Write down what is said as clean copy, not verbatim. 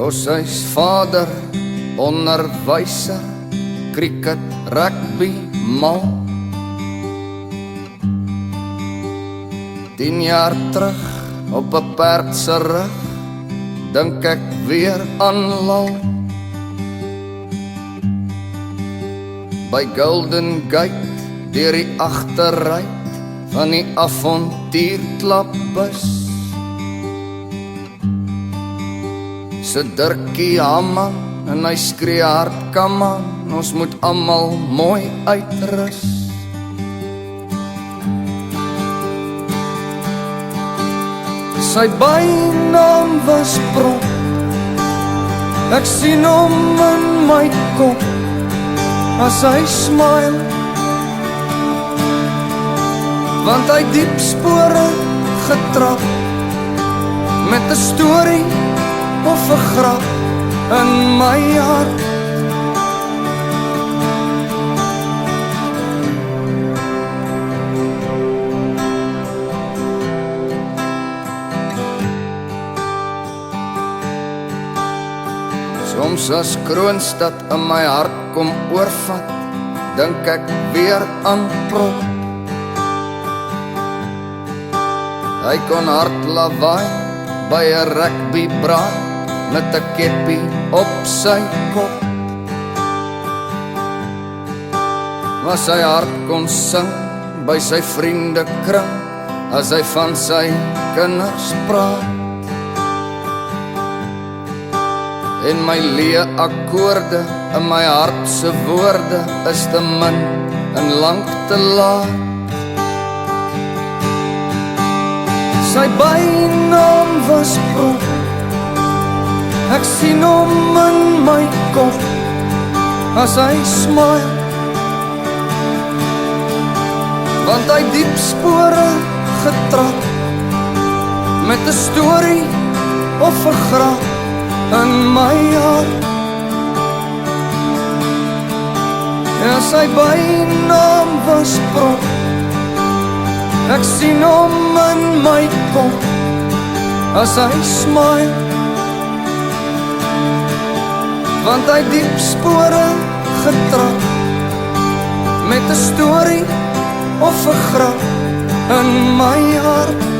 Kos hy's vader, onderwyser, cricket, rugby, mal. 10 jaar terug op 'n perd se rug, dink ek weer aan Lal. By Golden Gate, deur die agterry van die avontuurklapbus. Sy Dirkie Hamann en hy skree hard, come on, ons moet almal mooi uitrus. Sy bynaam was Prop, ek sien hom in my kop, as hy smile, want hy diep spore getrap, met 'n storie of 'n grap in my hart. Soms as Kroonstad in my hart kom oorvat, dink ek weer aan Prop. Hy kon hard lawaai by 'n rugbybraai met 'n keppie op sy kop. Maar sy hart kon sing by sy vriendekring as hy van sy kinders praat. En my leë akkoorde in my hart se woorde is te min en lank te laat. Sy bynaam was Prop, ek sien hom in my kop, as hy smile, want hy diep spore getrap, met 'n storie of 'n grap in my hart. Ja, sy bynaam was Prop, ek sien hom in my kop, as hy smile, want hy diep spore getrap, met 'n storie of 'n grap in my hart.